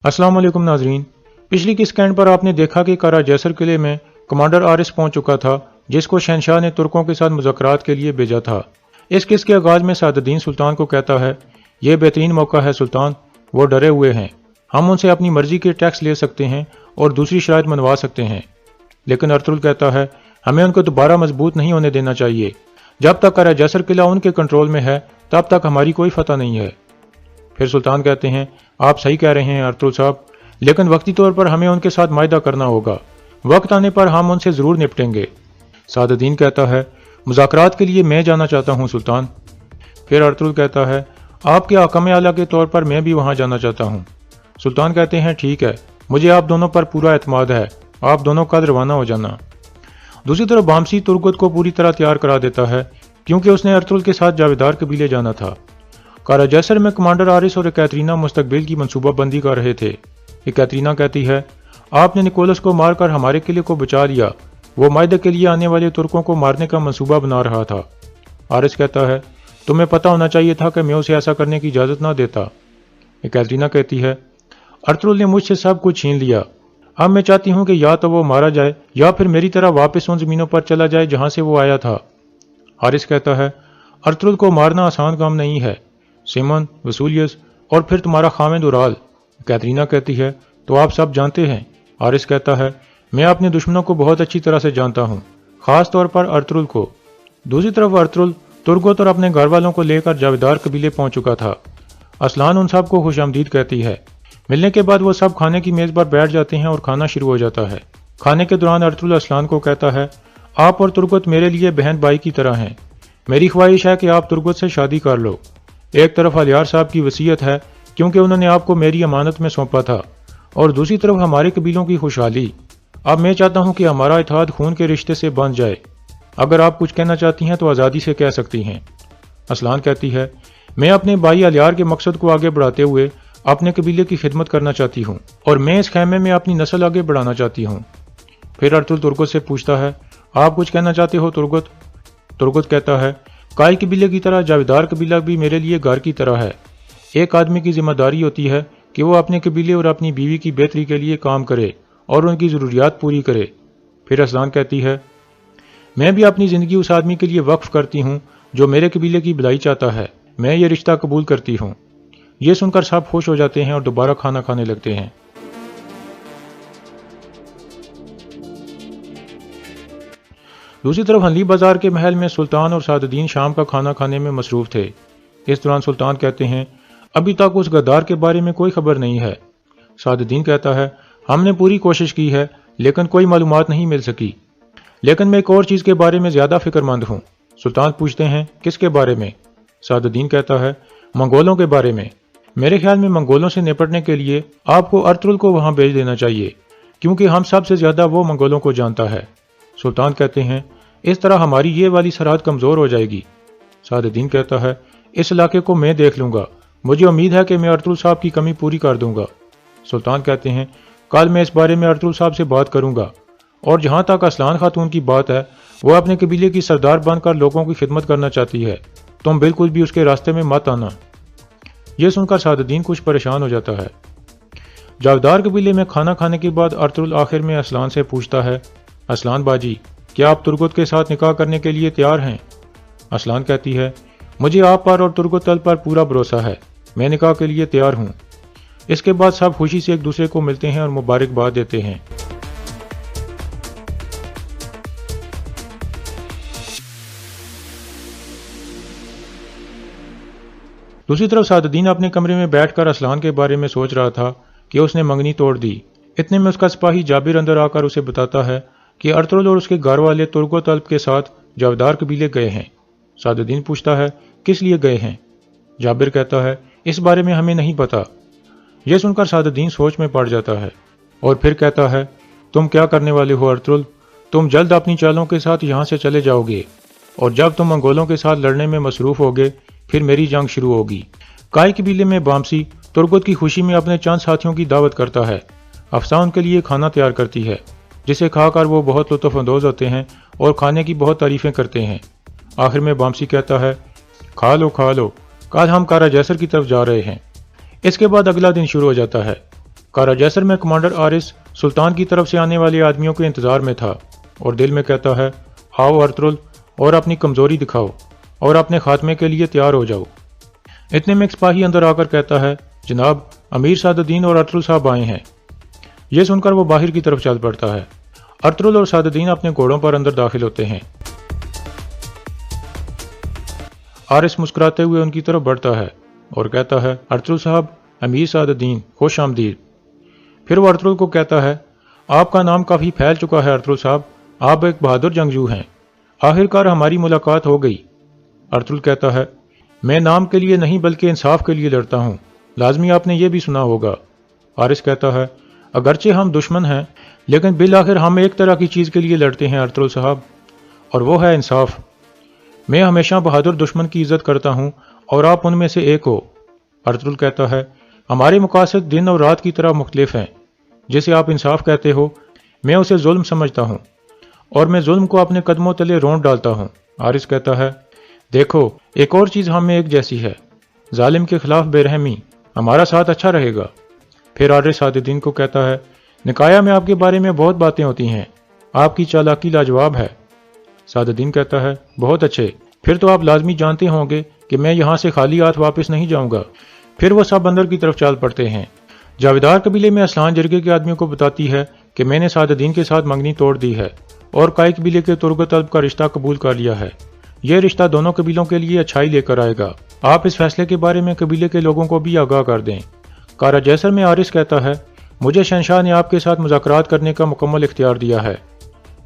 अस्सलाम वालेकुम नाजरीन। पिछली की स्कैन पर आपने देखा कि कारा जैसर किले में कमांडर आरिस पहुंच चुका था, जिसको शहनशाह ने तुर्कों के साथ मुज़ाकरात के लिए भेजा था। इस किस के आगाज में सादुद्दीन सुल्तान को कहता है, यह बेहतरीन मौका है सुल्तान, वो डरे हुए हैं, हम उनसे अपनी मर्जी के टैक्स ले सकते हैं और दूसरी शराइत मनवा सकते हैं। लेकिन अर्तुगरुल कहता है, हमें उनको दोबारा मजबूत नहीं होने देना चाहिए। जब तक कारा जैसर किला उनके कंट्रोल में है तब तक हमारी कोई फतह नहीं है। फिर सुल्तान कहते हैं, आप सही कह रहे हैं अर्तुगरुल साहब, लेकिन वक्ती तौर पर हमें उनके साथ मायदा करना होगा, वक्त आने पर हम उनसे ज़रूर निपटेंगे। सादुद्दीन कहता है, मुज़ाकरात के लिए मैं जाना चाहता हूँ सुल्तान। फिर अर्तुगरुल कहता है, आपके हकाम आला के तौर पर मैं भी वहाँ जाना चाहता हूँ। सुल्तान कहते हैं, ठीक है, मुझे आप दोनों पर पूरा एतमाद है, आप दोनों कल रवाना हो जाना। दूसरी तरफ बामसी तुर्गत को पूरी तरह तैयार करा देता है, क्योंकि उसने अर्तुगरुल के साथ जावेदार कबीले जाना था। कारा जैसर में कमांडर आरिस और कैतरीना मुस्तकबिल की मनसूबाबंदी कर रहे थे। कैतरीना कहती है, आपने निकोलस को मारकर हमारे किले को बचा लिया, वो मायदे के लिए आने वाले तुर्कों को मारने का मंसूबा बना रहा था। आरिस कहता है, तुम्हें पता होना चाहिए था कि मैं उसे ऐसा करने की इजाज़त ना देता। कैतरीना कहती है, अर्तुगरुल ने मुझसे सब कुछ छीन लिया, अब मैं चाहती हूँ कि या तो वो मारा जाए या फिर मेरी तरह वापस उन ज़मीनों पर चला जाए जहाँ से वो आया था। आरिस कहता है, अर्तुगरुल को मारना आसान काम नहीं है, सिमन, वसूलियस और फिर तुम्हारा खामिद उराल। कैतरीना कहती है, तो आप सब जानते हैं। आरिस कहता है, मैं अपने दुश्मनों को बहुत अच्छी तरह से जानता हूँ, खास तौर पर अर्तुगरुल को। दूसरी तरफ अर्तुगरुल तुर्गत और अपने घर वालों को लेकर जावेदार कबीले पहुंच चुका था। असलान उन सब को खुशामदीद कहती है। मिलने के बाद वो सब खाने की मेज़ पर बैठ जाते हैं और खाना शुरू हो जाता है। खाने के दौरान अर्तुगरुल असलान को कहता है, आप और तुर्गत मेरे लिए बहन भाई की तरह हैं, मेरी ख्वाहिश है कि आप तुर्गत से शादी कर लो। एक तरफ अलियार साहब की वसीयत है, क्योंकि उन्होंने आपको मेरी अमानत में सौंपा था, और दूसरी तरफ हमारे कबीलों की खुशहाली। अब मैं चाहता हूं कि हमारा इत्तेहाद खून के रिश्ते से बन जाए। अगर आप कुछ कहना चाहती हैं तो आज़ादी से कह सकती हैं। असलान कहती है, मैं अपने भाई अलियार के मकसद को आगे बढ़ाते हुए अपने कबीले की खिदमत करना चाहती हूँ, और मैं इस खैमे में अपनी नस्ल आगे बढ़ाना चाहती हूँ। फिर अर्तुगरुल तुर्गत से पूछता है, आप कुछ कहना चाहते हो तुर्गत? तुर्गत कहता है, काई कबीले की तरह जावेदार कबीला भी मेरे लिए घर की तरह है। एक आदमी की जिम्मेदारी होती है कि वो अपने कबीले और अपनी बीवी की बेहतरी के लिए काम करे और उनकी ज़रूरियात पूरी करे। फिर असलान कहती है, मैं भी अपनी ज़िंदगी उस आदमी के लिए वक्फ करती हूँ जो मेरे कबीले की भलाई चाहता है, मैं ये रिश्ता कबूल करती हूँ। ये सुनकर सब खुश हो जाते हैं और दोबारा खाना खाने लगते हैं। दूसरी तरफ हनली बाजार के महल में सुल्तान और सादुद्दीन शाम का खाना खाने में मसरूफ थे। इस दौरान सुल्तान कहते हैं, अभी तक उस गद्दार के बारे में कोई खबर नहीं है। सादुद्दीन कहता है, हमने पूरी कोशिश की है लेकिन कोई मालूमात नहीं मिल सकी, लेकिन मैं एक और चीज़ के बारे में ज़्यादा फिक्रमंद हूँ। सुल्तान पूछते हैं, किसके बारे में? सादुद्दीन कहता है, मंगोलों के बारे में। मेरे ख्याल में मंगोलों से निपटने के लिए आपको अर्तुगरुल को वहाँ भेज देना चाहिए, क्योंकि हम सबसे ज़्यादा वो मंगोलों को जानता है। सुल्तान कहते हैं, इस तरह हमारी ये वाली सरहद कमज़ोर हो जाएगी। सादुद्दीन कहता है, इस इलाके को मैं देख लूँगा, मुझे उम्मीद है कि मैं अर्तुगरुल साहब की कमी पूरी कर दूंगा। सुल्तान कहते हैं, कल मैं इस बारे में अर्तुगरुल साहब से बात करूंगा, और जहां तक असलान खातून की बात है, वो अपने कबीले की सरदार बनकर लोगों की खिदमत करना चाहती है, तुम बिल्कुल भी उसके रास्ते में मत आना। यह सुनकर सादुद्दीन कुछ परेशान हो जाता है। जावेदार कबीले में खाना खाने के बाद अर्तुगरुल आखिर में असलान से पूछता है, असलान बाजी, क्या आप तुर्गत के साथ निकाह करने के लिए तैयार हैं? असलान कहती है, मुझे आप पर और तुर्गत पर पूरा भरोसा है, मैं निकाह के लिए तैयार हूँ। इसके बाद सब खुशी से एक दूसरे को मिलते हैं और मुबारकबाद देते हैं। दूसरी तरफ सादुद्दीन अपने कमरे में बैठकर असलान के बारे में सोच रहा था कि उसने मंगनी तोड़ दी। इतने में उसका सिपाही जाबिर अंदर आकर उसे बताता है कि अर्तुगरुल और उसके घर वाले तुर्गत के साथ जावेदार कबीले गए हैं। सादुद्दीन पूछता है, किस लिए गए हैं? जाबिर कहता है, इस बारे में हमें नहीं पता। यह सुनकर सादुद्दीन सोच में पड़ जाता है और फिर कहता है, तुम क्या करने वाले हो अर्तुगरुल? तुम जल्द अपनी चालों के साथ यहाँ से चले जाओगे, और जब तुम मंगोलों के साथ लड़ने में मसरूफ होगे फिर मेरी जंग शुरू होगी। काई कबीले में बामसी तुर्गत की खुशी में अपने चंद साथियों की दावत करता है। अफसा उनके लिए खाना तैयार करती है, जिसे खाकर वो बहुत लुत्फ़अंदोज़ होते हैं और खाने की बहुत तारीफ़ें करते हैं। आखिर में बामसी कहता है, खा लो, कल हम कारा जैसर की तरफ जा रहे हैं। इसके बाद अगला दिन शुरू हो जाता है। کارا جیسر میں کمانڈر آرس سلطان کی طرف سے آنے والے آدمیوں کے انتظار میں تھا اور دل میں کہتا ہے، آؤ ارطغرل، اور اپنی کمزوری دکھاؤ اور اپنے خاتمے کے لیے تیار ہو جاؤ۔ اتنے میں ایک سپاہی اندر آ کر کہتا ہے، جناب، امیر سعد الدین اور ارطغرل صاحب آئے ہیں۔ یہ سن کر وہ باہر کی طرف چل پڑتا ہے۔ ارطغرل اور سعد الدین اپنے گھوڑوں پر اندر داخل ہوتے ہیں۔ آرس مسکراتے ہوئے ان کی طرف بڑھتا ہے اور کہتا ہے، ارطغرل صاحب، امیر سعد الدین، خوش آمدید۔ پھر وہ ارطغرل کو کہتا ہے، آپ کا نام کافی پھیل چکا ہے ارطغرل صاحب، آپ ایک بہادر جنگجو ہیں، آخر کار ہماری ملاقات ہو گئی۔ ارطغرل کہتا ہے، میں نام کے لیے نہیں بلکہ انصاف کے لیے لڑتا ہوں، لازمی آپ نے یہ بھی سنا ہوگا۔ آرس کہتا ہے، اگرچہ ہم دشمن ہیں لیکن بالآخر ہم ایک طرح کی چیز کے لیے لڑتے ہیں ارطغرل صاحب، اور وہ ہے انصاف۔ میں ہمیشہ بہادر دشمن کی عزت کرتا ہوں اور آپ ان میں سے ایک ہو۔ ارطغرل کہتا ہے، ہمارے مقاصد دن اور رات کی طرح مختلف ہیں۔ جسے آپ انصاف کہتے ہو میں اسے ظلم سمجھتا ہوں، اور میں ظلم کو اپنے قدموں تلے رونٹ ڈالتا ہوں۔ آرس کہتا ہے، دیکھو، ایک اور چیز ہم میں ایک جیسی ہے، ظالم کے خلاف بے رحمی، ہمارا ساتھ اچھا رہے گا۔ پھر آرس سعد الدین کو کہتا ہے، نکایا میں آپ کے بارے میں بہت باتیں ہوتی ہیں، آپ کی چالاکی لاجواب ہے۔ سعد الدین کہتا ہے، بہت اچھے، پھر تو آپ لازمی جانتے ہوں گے کہ میں یہاں سے خالی ہاتھ واپس نہیں جاؤں گا۔ پھر وہ سب اندر کی طرف چال پڑتے ہیں۔ جاویدار قبیلے میں اسلان جرگے کے آدمیوں کو بتاتی ہے کہ میں نے سعد الدین کے ساتھ منگنی توڑ دی ہے اور کائی قبیلے کے ترک طلب کا رشتہ قبول کر لیا ہے۔ یہ رشتہ دونوں قبیلوں کے لیے اچھائی لے کر آئے گا۔ آپ اس فیصلے کے بارے میں قبیلے کے لوگوں کو بھی آگاہ کر دیں۔ کارا جیسر میں آرس کہتا ہے، مجھے شہنشاہ نے آپ کے ساتھ مذاکرات کرنے کا مکمل اختیار دیا ہے۔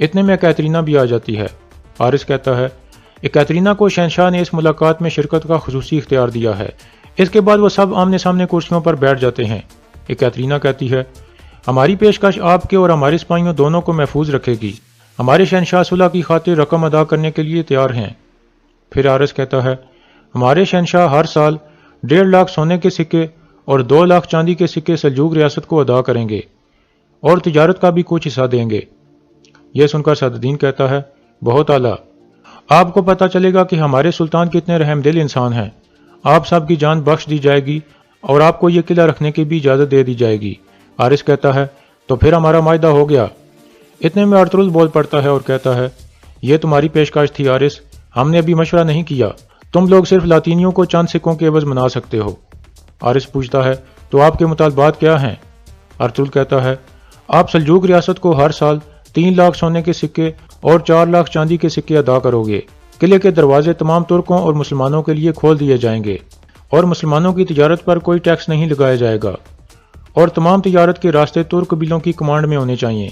اتنے میں کیترینا بھی آ جاتی ہے۔ آرس کہتا ہے، کیترینا کو شہنشاہ نے اس ملاقات میں شرکت کا خصوصی اختیار دیا ہے۔ اس کے بعد وہ سب آمنے سامنے کرسیوں پر بیٹھ جاتے ہیں۔ کیترینا کہتی ہے، ہماری پیشکش آپ کے اور ہمارے سپاہیوں دونوں کو محفوظ رکھے گی۔ ہمارے شہنشاہ صلح کی خاطر رقم ادا کرنے کے لیے تیار ہیں۔ پھر آرس کہتا ہے، ہمارے شہنشاہ ہر سال 1.5 لاکھ سونے کے سکے اور 2 لاکھ چاندی کے سکے سلجوق ریاست کو ادا کریں گے اور تجارت کا بھی کچھ حصہ دیں گے۔ یہ سن کر سعد الدین کہتا ہے، بہت اعلیٰ، آپ کو پتہ چلے گا کہ ہمارے سلطان کتنے رحم دل انسان ہیں۔ آپ سب کی جان بخش دی جائے گی اور آپ کو یہ قلعہ رکھنے کی بھی اجازت دے دی جائے گی۔ آرس کہتا ہے، تو پھر ہمارا معاہدہ ہو گیا۔ اتنے میں ارطغرل بول پڑتا ہے اور کہتا ہے، یہ تمہاری پیشکش تھی آرس، ہم نے ابھی مشورہ نہیں کیا، تم لوگ صرف لاطینیوں کو چند سکوں کے عوض منا سکتے ہو۔ آرس پوچھتا ہے، تو آپ کے مطالبات کیا ہیں؟ ارطغرل کہتا ہے، آپ سلجوق ریاست کو ہر سال 3 لاکھ سونے کے سکے اور 4 لاکھ چاندی کے سکے ادا کرو گے۔ قلعے کے دروازے تمام ترکوں اور مسلمانوں کے لیے کھول دیے جائیں گے اور مسلمانوں کی تجارت پر کوئی ٹیکس نہیں لگایا جائے گا، اور تمام تجارت کے راستے ترک قبیلوں کی کمانڈ میں ہونے چاہیے۔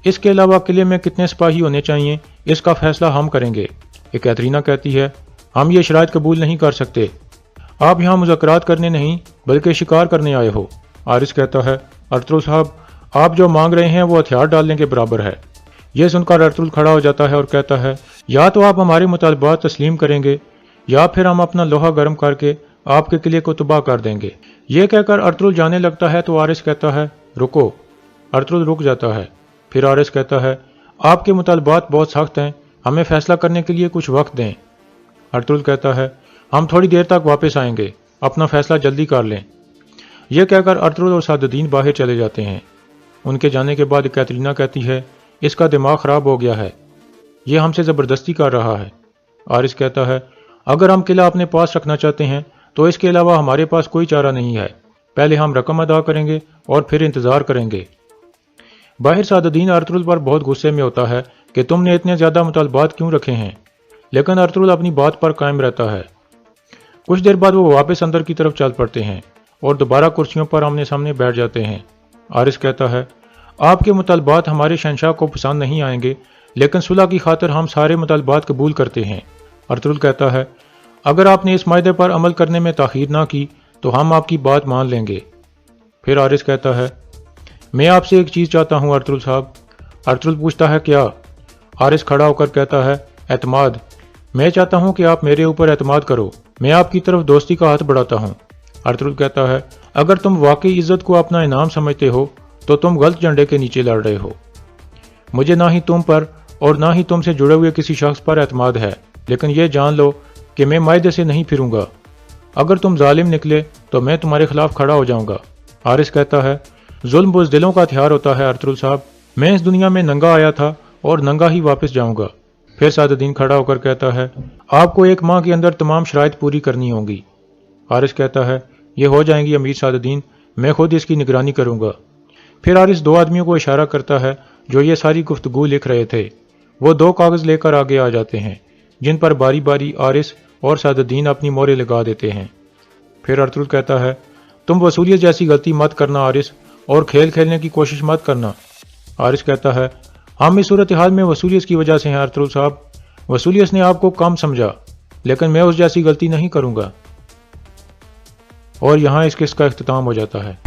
اس کے علاوہ قلعے میں کتنے سپاہی ہونے چاہیے اس کا فیصلہ ہم کریں گے۔ کیترینا کہتی ہے، ہم یہ شرائط قبول نہیں کر سکتے، آپ یہاں مذاکرات کرنے نہیں بلکہ شکار کرنے آئے ہو۔ آرس کہتا ہے، ارطغرل صاحب، آپ جو مانگ رہے ہیں وہ ہتھیار ڈالنے کے برابر ہے۔ یہ سن کر ارطغرل کھڑا ہو جاتا ہے اور کہتا ہے، یا تو آپ ہمارے مطالبات تسلیم کریں گے یا پھر ہم اپنا لوہا گرم کر کے آپ کے قلعے کو تباہ کر دیں گے۔ یہ کہہ کر ارطغرل جانے لگتا ہے تو آرس کہتا ہے، رکو۔ ارطغرل رک جاتا ہے۔ پھر آرس کہتا ہے، آپ کے مطالبات بہت سخت ہیں، ہمیں فیصلہ کرنے کے لیے کچھ وقت دیں۔ ارطغرل کہتا ہے، ہم تھوڑی دیر تک واپس آئیں گے، اپنا فیصلہ جلدی کر لیں۔ یہ کہہ کر ارطغرل اور سعد الدین باہر چلے جاتے ہیں۔ ان کے جانے کے بعد کیترینا کہتی ہے، اس کا دماغ خراب ہو گیا ہے، یہ ہم سے زبردستی کر رہا ہے۔ آرس کہتا ہے، اگر ہم قلعہ اپنے پاس رکھنا چاہتے ہیں تو اس کے علاوہ ہمارے پاس کوئی چارہ نہیں ہے، پہلے ہم رقم ادا کریں گے اور پھر انتظار کریں گے۔ باہر سعد الدین ارطغرل پر بہت غصے میں ہوتا ہے کہ تم نے اتنے زیادہ مطالبات کیوں رکھے ہیں، لیکن ارطغرل اپنی بات پر قائم رہتا ہے۔ کچھ دیر بعد وہ واپس اندر کی طرف چل پڑتے ہیں اور دوبارہ کرسیوں پر آمنے سامنے بیٹھ جاتے ہیں۔ آرس کہتا ہے، آپ کے مطالبات ہمارے شہنشاہ کو پسند نہیں آئیں گے، لیکن صلح کی خاطر ہم سارے مطالبات قبول کرتے ہیں۔ ارطغرل کہتا ہے، اگر آپ نے اس معاہدے پر عمل کرنے میں تاخیر نہ کی تو ہم آپ کی بات مان لیں گے۔ پھر آرس کہتا ہے، میں آپ سے ایک چیز چاہتا ہوں ارطغرل صاحب۔ ارطغرل پوچھتا ہے، کیا؟ آرس کھڑا ہو کر کہتا ہے، اعتماد۔ میں چاہتا ہوں کہ آپ میرے اوپر اعتماد کرو، میں آپ کی طرف دوستی کا ہاتھ بڑھاتا ہوں۔ ارطغرل کہتا ہے، اگر تم واقعی عزت کو اپنا انعام سمجھتے ہو تو تم غلط جھنڈے کے نیچے لڑ رہے ہو۔ مجھے نہ ہی تم پر اور نہ ہی تم سے جڑے ہوئے کسی شخص پر اعتماد ہے، لیکن یہ جان لو کہ میں معاہدے سے نہیں پھروں گا۔ اگر تم ظالم نکلے تو میں تمہارے خلاف کھڑا ہو جاؤں گا۔ آرس کہتا ہے، जुल्म बुज़दिलों का हथियार होता है अर्तुगरुल साहब। मैं इस दुनिया में नंगा आया था और नंगा ही वापस जाऊंगा। फिर सादुद्दीन खड़ा होकर कहता है, आपको 1 माह के अंदर तमाम शराइत पूरी करनी होंगी। हारिस कहता है, ये हो जाएंगी अमीर सादुद्दीन, मैं खुद इसकी निगरानी करूंगा। फिर हारिस 2 आदमियों को इशारा करता है जो ये सारी गुफ्तगू लिख रहे थे। वो 2 कागज़ लेकर आगे आ जाते हैं जिन पर बारी बारी हारिस और सादुद्दीन अपनी मोहरें लगा देते हैं। फिर अर्तुगरुल कहता है, तुम वसूलियत जैसी गलती मत करना हारिस, और खेल खेलने की कोशिश मत करना। हारिस कहता है, हम इस सूरत हाल में वसूलियत की वजह से हैं अर्तुगरुल साहब। वसूलियत ने आपको कम समझा, लेकिन मैं उस जैसी गलती नहीं करूंगा। और यहाँ इस किस्से का इख्तिताम हो जाता है।